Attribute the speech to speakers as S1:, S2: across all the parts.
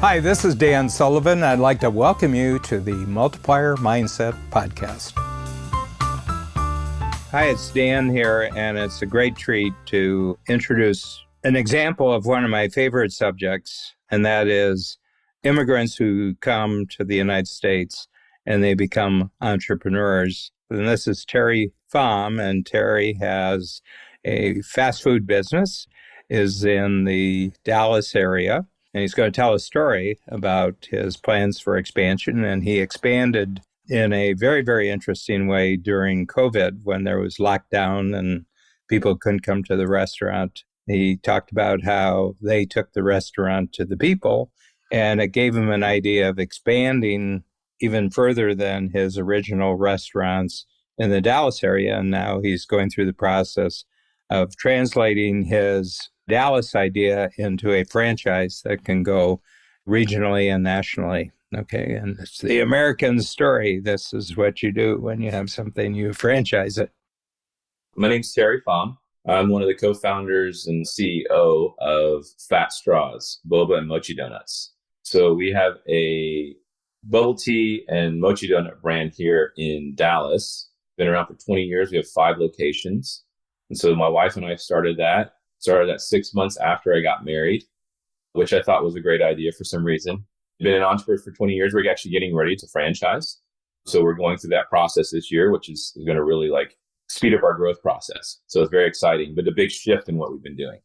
S1: Hi, this is Dan Sullivan. I'd like to welcome you to the Multiplier Mindset Podcast. Hi, it's Dan here, and it's a great treat to introduce an example of one of my favorite subjects, and that is immigrants who come to the United States and they become entrepreneurs. And this is Terry Pham, and Terry has a fast food business, is in the Dallas area. And he's going to tell a story about his plans for expansion. And he expanded in a very, very interesting way during COVID when there was lockdown and people couldn't come to the restaurant. He talked about how they took the restaurant to the people, and it gave him an idea of expanding even further than his original restaurants in the Dallas area. And now he's going through the process of translating his Dallas idea into a franchise that can go regionally and nationally. Okay, and it's the American story. This is what you do when you have something, you franchise it.
S2: My name's Terry Pham. I'm one of the co-founders and CEO of Fat Straws, boba and mochi donuts. So we have a bubble tea and mochi donut brand here in Dallas. Been around for 20 years. We have 5 locations. And so my wife and I started that 6 months after I got married, which I thought was a great idea for some reason. Been an entrepreneur for 20 years. We're actually getting ready to franchise. So we're going through that process this year, which is going to really speed up our growth process. So it's very exciting, but a big shift in what we've been doing.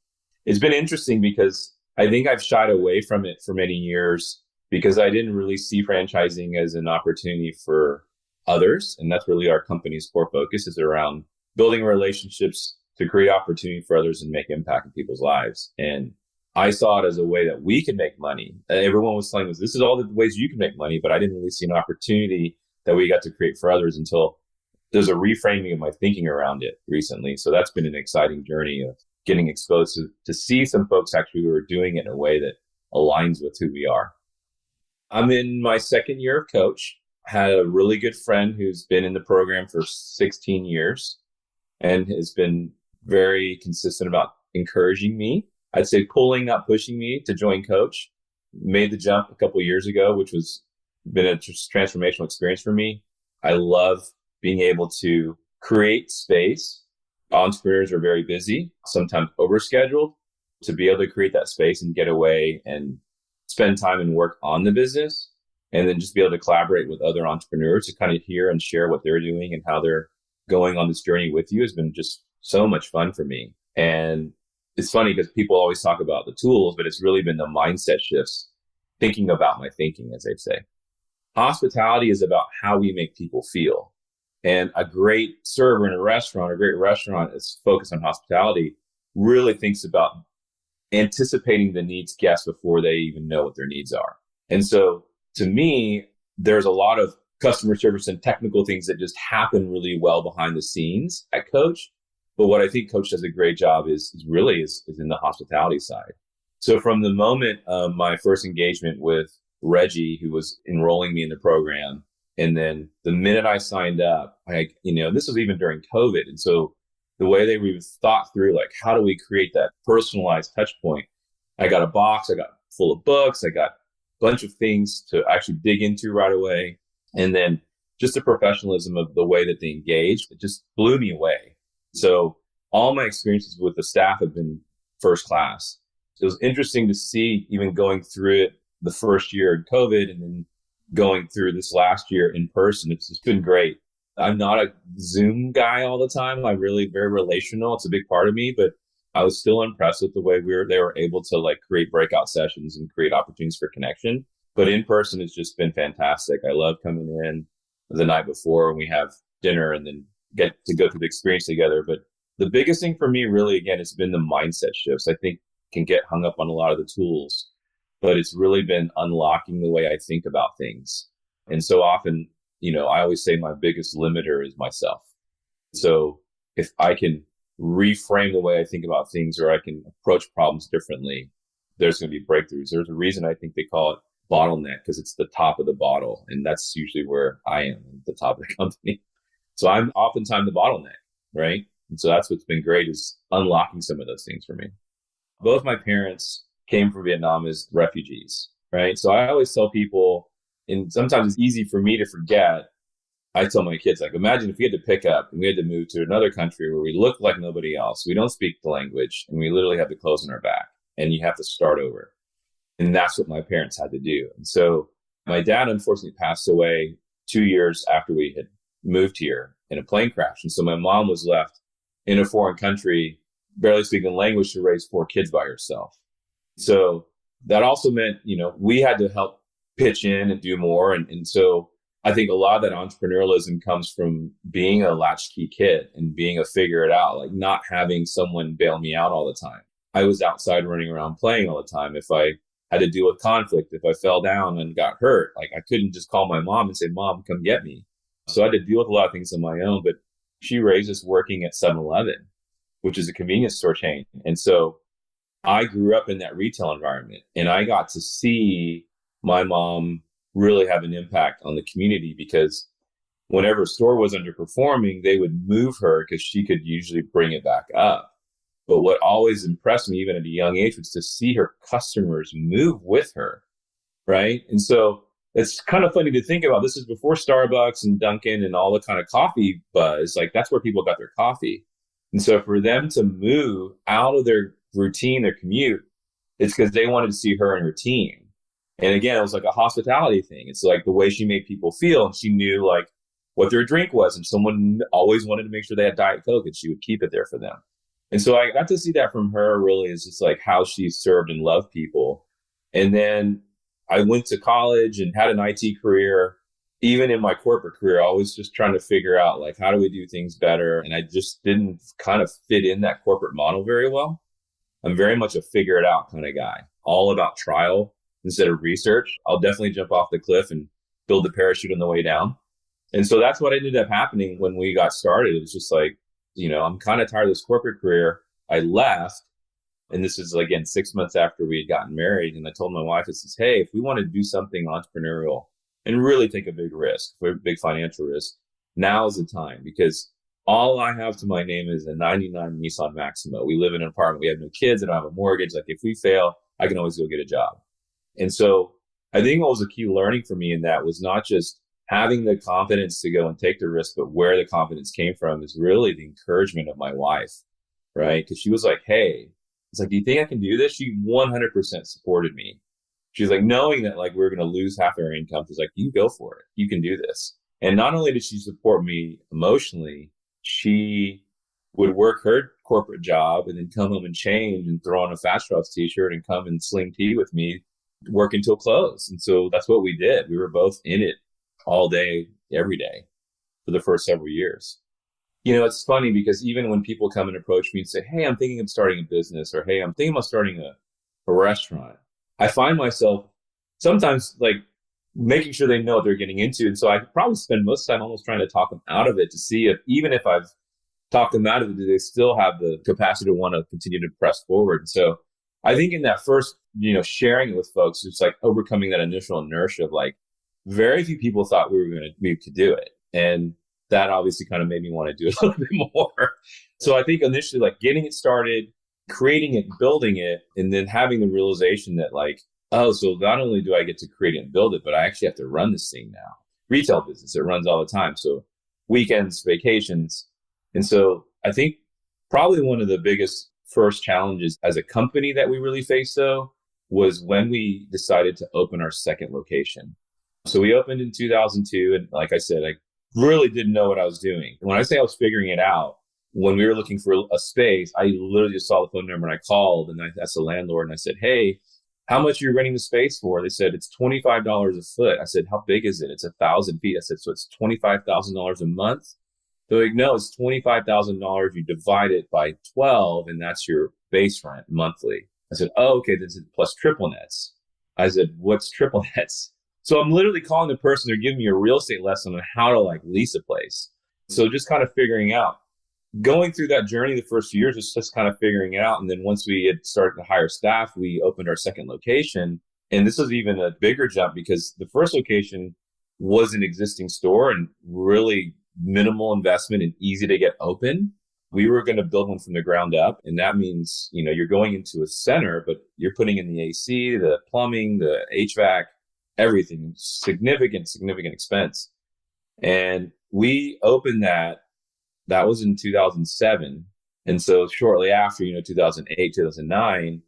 S2: It's been interesting because I think I've shied away from it for many years because I didn't really see franchising as an opportunity for others. And that's really our company's core focus, is around building relationships to create opportunity for others and make impact in people's lives. And I saw it as a way that we could make money. Everyone was telling us, this is all the ways you can make money, but I didn't really see an opportunity that we got to create for others until there's a reframing of my thinking around it recently. So that's been an exciting journey of getting exposed to see some folks actually who are doing it in a way that aligns with who we are. I'm in my second year of coach. Had a really good friend who's been in the program for 16 years and has been very consistent about encouraging me. I'd say pulling, not pushing me to join coach. Made the jump a couple of years ago, which was been a transformational experience for me. I love being able to create space. Entrepreneurs are very busy, sometimes overscheduled. To be able to create that space and get away and spend time and work on the business, and then just be able to collaborate with other entrepreneurs to kind of hear and share what they're doing and how they're going on this journey with you has been just so much fun for me. And it's funny because people always talk about the tools, but it's really been the mindset shifts, thinking about my thinking, as they say. Hospitality is about how we make people feel. And a great server in a restaurant, a great restaurant that's focused on hospitality, really thinks about anticipating the needs of guests before they even know what their needs are. And so to me, there's a lot of customer service and technical things that just happen really well behind the scenes at Coach. But what I think Coach does a great job is in the hospitality side. So from the moment of my first engagement with Reggie, who was enrolling me in the program, and then the minute I signed up, this was even during COVID. And so the way they were thought through, how do we create that personalized touch point? I got a box, I got full of books, I got a bunch of things to actually dig into right away. And then just the professionalism of the way that they engaged, it just blew me away. So all my experiences with the staff have been first class. It was interesting to see, even going through it the first year in COVID and then going through this last year in person. It's just been great. I'm not a Zoom guy all the time. I'm really very relational. It's a big part of me, but I was still impressed with the way they were able to create breakout sessions and create opportunities for connection. But in person, it's just been fantastic. I love coming in the night before and we have dinner and then get to go through the experience together. But the biggest thing for me really, again, it's been the mindset shifts. I think can get hung up on a lot of the tools, but it's really been unlocking the way I think about things. And so often, I always say my biggest limiter is myself. So if I can reframe the way I think about things, or I can approach problems differently, there's going to be breakthroughs. There's a reason I think they call it bottleneck, because it's the top of the bottle. And that's usually where I am, at the top of the company. So I'm oftentimes the bottleneck, right? And so that's what's been great, is unlocking some of those things for me. Both my parents came from Vietnam as refugees. right? So I always tell people, and sometimes it's easy for me to forget. I tell my kids, like, imagine if we had to pick up and we had to move to another country where we look like nobody else. We don't speak the language and we literally have the clothes on our back and you have to start over. And that's what my parents had to do. And so my dad unfortunately passed away 2 years after we had moved here in a plane crash. And so my mom was left in a foreign country, barely speaking the language, to raise 4 kids by herself. So that also meant, we had to help pitch in and do more. And so I think a lot of that entrepreneurialism comes from being a latchkey kid and being a figure it out, like not having someone bail me out all the time. I was outside running around playing all the time. If I had to deal with conflict, if I fell down and got hurt, like I couldn't just call my mom and say, Mom, come get me. So I had to deal with a lot of things on my own, but she raised us working at 7-Eleven, which is a convenience store chain. And so I grew up in that retail environment and I got to see my mom really have an impact on the community because whenever a store was underperforming, they would move her because she could usually bring it back up. But what always impressed me, even at a young age, was to see her customers move with her, right? And so it's kind of funny to think about. This is before Starbucks and Dunkin' and all the kind of coffee buzz. Like that's where people got their coffee. And so for them to move out of their routine, their commute, it's because they wanted to see her and her team. And again, it was like a hospitality thing. It's like the way she made people feel. And she knew like what their drink was. And someone always wanted to make sure they had Diet Coke and she would keep it there for them. And so I got to see that from her really is just like how she served and loved people. And then I went to college and had an IT career. Even in my corporate career, I was just trying to figure out like, how do we do things better? And I just didn't kind of fit in that corporate model very well. I'm very much a figure it out kind of guy, all about trial instead of research. I'll definitely jump off the cliff and build the parachute on the way down. And so that's what ended up happening when we got started. It was just like, I'm kind of tired of this corporate career. I left. And this is, again, 6 months after we had gotten married. And I told my wife, I says, hey, if we want to do something entrepreneurial and really take a big risk, a big financial risk, now is the time because all I have to my name is a 99 Nissan Maxima. We live in an apartment. We have no kids. I don't have a mortgage. Like if we fail, I can always go get a job. And so I think what was a key learning for me in that was not just having the confidence to go and take the risk, but where the confidence came from is really the encouragement of my wife, right? Because she was like, hey, it's like, do you think I can do this? She 100% supported me. She's like, knowing that like we're going to lose half our income, she's like, you go for it. You can do this. And not only did she support me emotionally, she would work her corporate job and then come home and change and throw on a Fat Straws t-shirt and come and sling tea with me, work until close. And so that's what we did. We were both in it all day, every day for the first several years. It's funny because even when people come and approach me and say, hey, I'm thinking of starting a business or, hey, I'm thinking about starting a restaurant, I find myself sometimes like making sure they know what they're getting into. And so I probably spend most of the time almost trying to talk them out of it to see if even if I've talked them out of it, do they still have the capacity to want to continue to press forward? And so I think in that first, sharing it with folks, it's like overcoming that initial inertia of like very few people thought we could do it. And that obviously kind of made me want to do it a little bit more. So I think initially like getting it started, creating it, building it, and then having the realization that like, oh, so not only do I get to create it and build it, but I actually have to run this thing now. Retail business, it runs all the time. So weekends, vacations. And so I think probably one of the biggest first challenges as a company that we really faced though was when we decided to open our second location. So we opened in 2002. And like I said, I really didn't know what I was doing. When I say I was figuring it out, when we were looking for a space, I literally just saw the phone number and I called and I asked the landlord and I said, hey, how much are you renting the space for? They said, it's $25 a foot. I said, how big is it? It's 1,000 feet. I said, so it's $25,000 a month? They're like, no, it's $25,000. You divide it by 12 and that's your base rent monthly. I said, oh, okay. This is plus triple nets. I said, what's triple nets? So I'm literally calling the person. They're giving me a real estate lesson on how to like lease a place. So just kind of figuring out, going through that journey the first few years, is just kind of figuring it out. And then once we had started to hire staff, we opened our second location. And this was even a bigger jump because the first location was an existing store and really minimal investment and easy to get open. We were going to build one from the ground up. And that means, you're going into a center, but you're putting in the AC, the plumbing, the HVAC, everything, significant expense. And we opened that was in 2007. And so shortly after, 2008, 2009,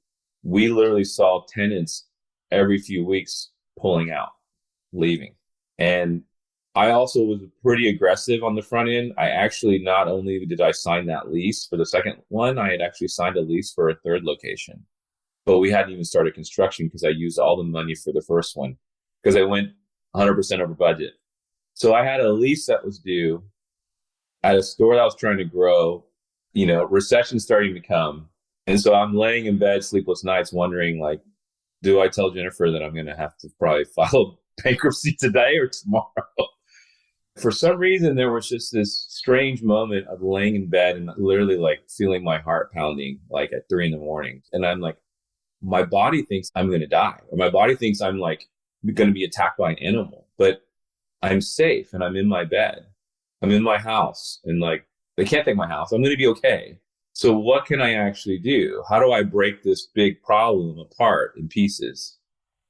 S2: we literally saw tenants every few weeks pulling out, leaving. And I also was pretty aggressive on the front end. I actually, not only did I sign that lease for the second one, I had actually signed a lease for a third location, but we hadn't even started construction because I used all the money for the first one because I went 100% over budget. So I had a lease that was due at a store that was trying to grow, recession starting to come. And so I'm laying in bed, sleepless nights, wondering, like, do I tell Jennifer that I'm going to have to probably file bankruptcy today or tomorrow? For some reason, there was just this strange moment of laying in bed and literally like feeling my heart pounding like at 3 a.m. And I'm like, my body thinks I'm going to die, or my body thinks I'm like going to be attacked by an animal, but I'm safe and I'm in my bed. I'm in my house, and like, they can't take my house. I'm going to be okay. So what can I actually do? How do I break this big problem apart in pieces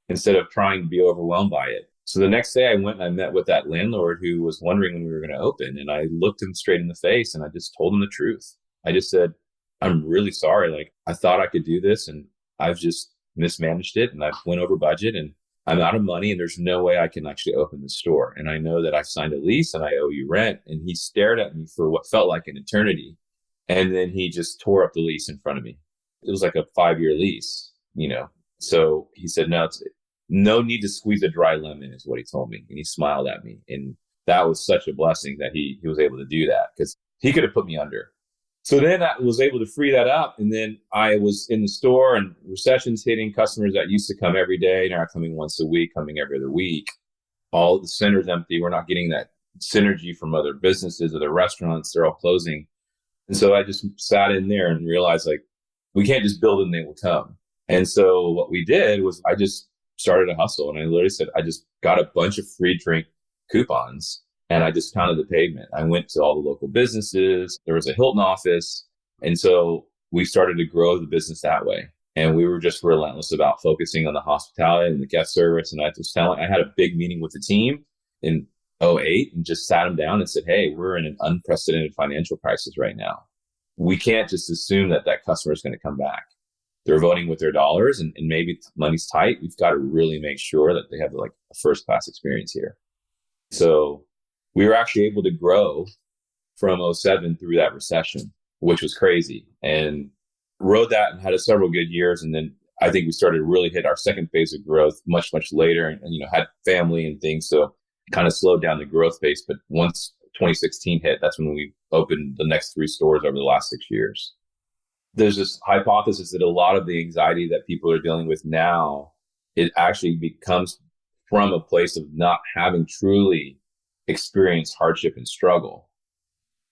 S2: instead of trying to be overwhelmed by it? So the next day I went and I met with that landlord who was wondering when we were going to open. And I looked him straight in the face and I just told him the truth. I just said, I'm really sorry. Like, I thought I could do this and I've just mismanaged it and I went over budget and I'm out of money and there's no way I can actually open the store. And I know that I've signed a lease and I owe you rent. And he stared at me for what felt like an eternity. And then he just tore up the lease in front of me. It was like a 5-year lease, So he said, no need to squeeze a dry lemon is what he told me. And he smiled at me. And that was such a blessing that he was able to do that because he could have put me under. So then I was able to free that up. And then I was in the store and recession's hitting. Customers that used to come every day now are coming once a week, coming every other week. All the center's empty. We're not getting that synergy from other businesses, other restaurants. They're all closing. And so I just sat in there and realized, like, we can't just build and they will come. And so what we did was I just started a hustle. And I literally said, I just got a bunch of free drink coupons and I just pounded the pavement. I went to all the local businesses. There was a Hilton office. And so we started to grow the business that way. And we were just relentless about focusing on the hospitality and the guest service. And I had a big meeting with the team in 2008 and just sat them down and said, hey, we're in an unprecedented financial crisis right now. We can't just assume that customer is going to come back. They're voting with their dollars and maybe money's tight. We've got to really make sure that they have like a first class experience here. So we were actually able to grow from 2007 through that recession, which was crazy, and rode that and had several good years. And then I think we started to really hit our second phase of growth much later and had family and things. So kind of slowed down the growth pace. But once 2016 hit, that's when we opened the next 3 stores over the last 6 years. There's this hypothesis that a lot of the anxiety that people are dealing with now, it actually becomes from a place of not having truly experienced hardship and struggle.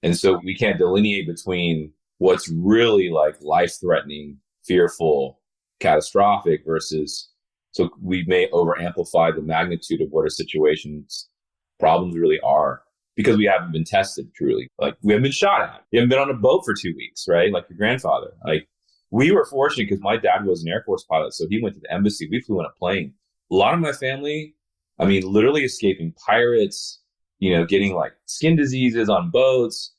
S2: And so we can't delineate between what's really like life-threatening, fearful, catastrophic versus, so we may over amplify the magnitude of what our situations, problems really are because we haven't been tested truly. Like, we haven't been shot at. We haven't been on a boat for 2 weeks, right? Like your grandfather. Like, we were fortunate because my dad was an Air Force pilot. So he went to the embassy. We flew on a plane. A lot of my family, literally escaping pirates, getting like skin diseases on boats.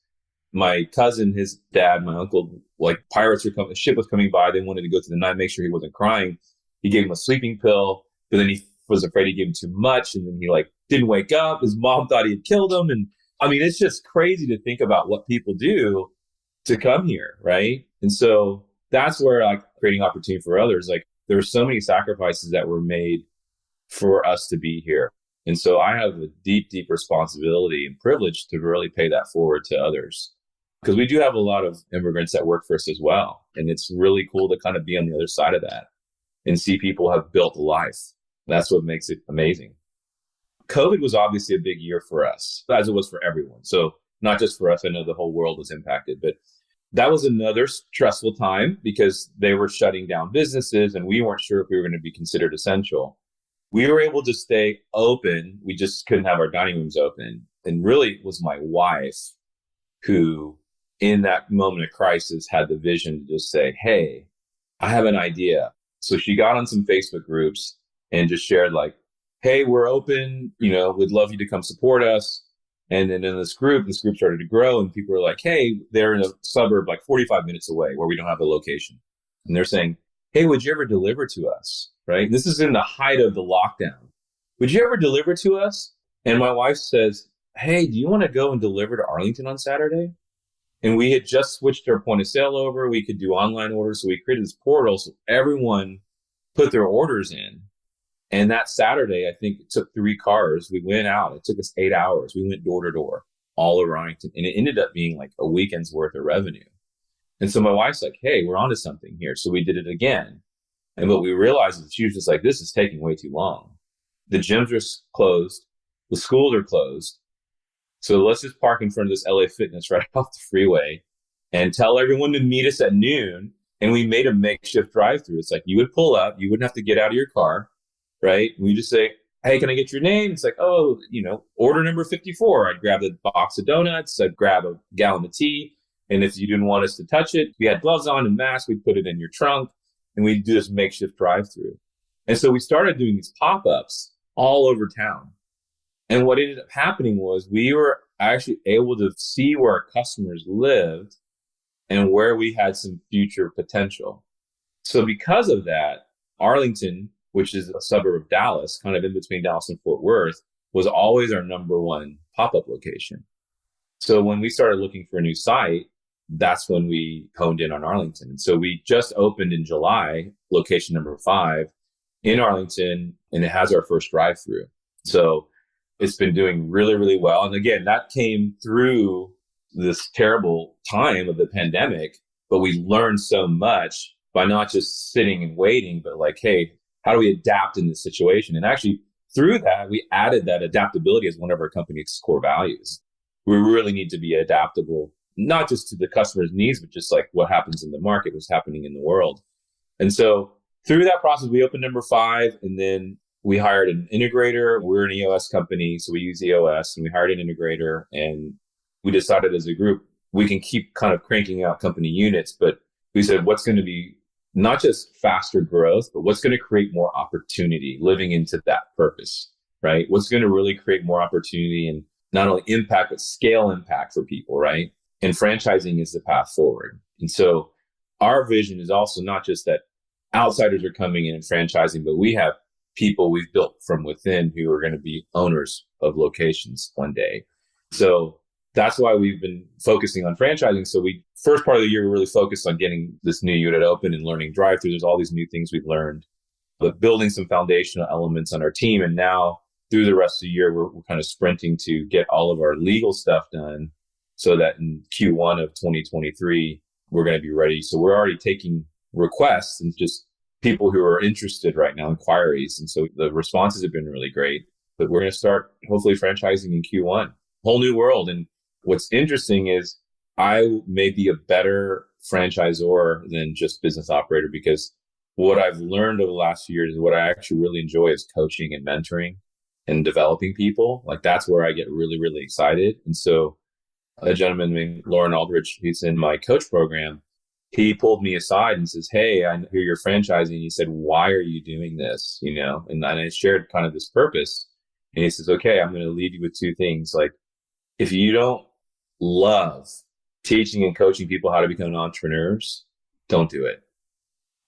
S2: My cousin, his dad, my uncle, like pirates were coming, a ship was coming by. They wanted to go to the night, make sure he wasn't crying. He gave him a sleeping pill, but then he was afraid he gave him too much. And then he like didn't wake up. His mom thought he had killed him. And it's just crazy to think about what people do to come here. Right. And so that's where like creating opportunity for others. Like, there were so many sacrifices that were made for us to be here. And so I have a deep responsibility and privilege to really pay that forward to others. Because we do have a lot of immigrants that work for us as well. And it's really cool to kind of be on the other side of that and see people have built a life. That's what makes it amazing. COVID was obviously a big year for us, as it was for everyone. So not just for us, I know the whole world was impacted, but that was another stressful time because they were shutting down businesses and we weren't sure if we were going to be considered essential. We were able to stay open. We just couldn't have our dining rooms open. And really it was my wife who, in that moment of crisis, had the vision to just say, hey, I have an idea. So she got on some Facebook groups and just shared like, hey, we're open, we'd love you to come support us. And then in this group started to grow and people were like, hey, they're in a suburb like 45 minutes away where we don't have a location. And they're saying, hey, would you ever deliver to us? Right. This is in the height of the lockdown. Would you ever deliver to us? And my wife says, hey, do you want to go and deliver to Arlington on Saturday? And we had just switched our point of sale over. We could do online orders. So we created this portal so everyone put their orders in. And that Saturday, I think it took 3 cars. We went out. It took us 8 hours. We went door to door all over Arlington. And it ended up being like a weekend's worth of revenue. And so my wife's like, hey, we're onto something here. So we did it again. And what we realized is she was just like, this is taking way too long. The gyms are closed. The schools are closed. So let's just park in front of this LA Fitness right off the freeway and tell everyone to meet us at noon. And we made a makeshift drive-through. It's like you would pull up. You wouldn't have to get out of your car. Right? We just say, hey, can I get your name? It's like, oh, order number 54. I'd grab a box of donuts. I'd grab a gallon of tea. And if you didn't want us to touch it, we had gloves on and masks. We'd put it in your trunk and we'd do this makeshift drive-through. And so we started doing these pop-ups all over town. And what ended up happening was we were actually able to see where our customers lived and where we had some future potential. So because of that, Arlington, which is a suburb of Dallas, kind of in between Dallas and Fort Worth, was always our number one pop-up location. So when we started looking for a new site, that's when we honed in on Arlington. And so we just opened in July, location number 5 in Arlington, and it has our first drive-through. So it's been doing really, really well. And again, that came through this terrible time of the pandemic, but we learned so much by not just sitting and waiting, but like, hey, how do we adapt in this situation? And actually, through that, we added that adaptability as one of our company's core values. We really need to be adaptable, not just to the customer's needs, but just like what happens in the market, what's happening in the world. And so through that process, we opened number 5, and then we hired an integrator. We're an EOS company, so we use EOS, and we hired an integrator. And we decided as a group, we can keep kind of cranking out company units, but we said, what's going to be not just faster growth, but what's going to create more opportunity living into that purpose, right? What's going to really create more opportunity and not only impact, but scale impact for people, right? And franchising is the path forward. And so our vision is also not just that outsiders are coming in and franchising, but we have people we've built from within who are going to be owners of locations one day. So that's why we've been focusing on franchising. So first part of the year, we really focused on getting this new unit open and learning drive-through. There's all these new things we've learned, but building some foundational elements on our team. And now through the rest of the year, we're kind of sprinting to get all of our legal stuff done so that in Q1 of 2023, we're going to be ready. So we're already taking requests and just people who are interested right now, inquiries. And so the responses have been really great, but we're going to start hopefully franchising in Q1, whole new world. And what's interesting is I may be a better franchisor than just business operator, because what I've learned over the last few years is what I actually really enjoy is coaching and mentoring and developing people. Like that's where I get really, really excited. And so a gentleman named Lauren Aldridge, who's in my coach program, he pulled me aside and says, hey, I hear you're franchising. He said, why are you doing this? And I shared kind of this purpose. And he says, okay, I'm going to leave you with 2 things. Like, if you don't love teaching and coaching people how to become entrepreneurs, don't do it.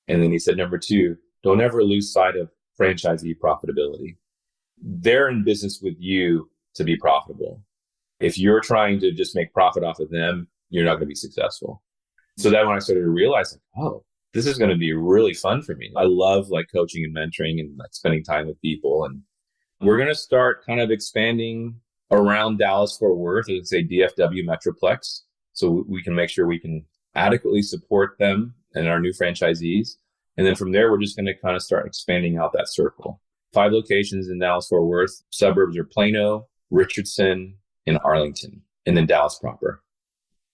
S2: And then he said, number 2, don't ever lose sight of franchisee profitability. They're in business with you to be profitable. If you're trying to just make profit off of them, you're not going to be successful. So then when I started to realize, like, oh, this is going to be really fun for me. I love like coaching and mentoring and like spending time with people. And we're going to start kind of expanding around Dallas Fort Worth, it's a DFW Metroplex. So we can make sure we can adequately support them and our new franchisees. And then from there, we're just going to kind of start expanding out that circle. 5 locations in Dallas Fort Worth. Suburbs are Plano, Richardson, and Arlington, and then Dallas proper.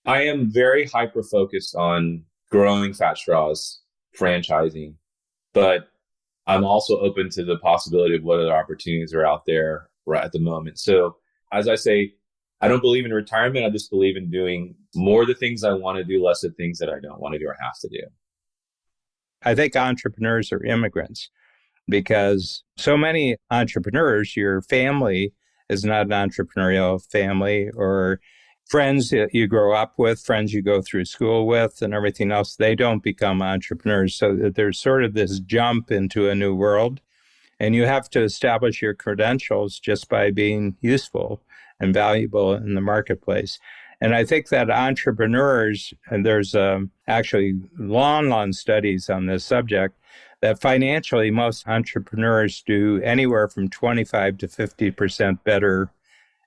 S2: I am very hyper-focused on growing Fat Straws, franchising, but I'm also open to the possibility of what other opportunities are out there right at the moment. So as I say, I don't believe in retirement. I just believe in doing more of the things I want to do, less of things that I don't want to do or have to do.
S1: I think entrepreneurs are immigrants because so many entrepreneurs, your family is not an entrepreneurial family, or friends that you grow up with, friends you go through school with, and everything else, they don't become entrepreneurs. So there's sort of this jump into a new world. And you have to establish your credentials just by being useful and valuable in the marketplace. And I think that entrepreneurs, and there's actually long studies on this subject, that financially most entrepreneurs do anywhere from 25 to 50% better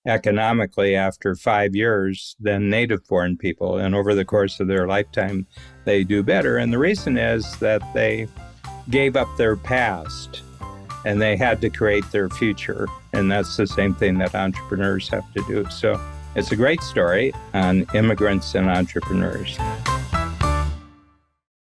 S1: economically after 5 years than native born people. And over the course of their lifetime, they do better. And the reason is that they gave up their past and they had to create their future. And that's the same thing that entrepreneurs have to do. So it's a great story on immigrants and entrepreneurs.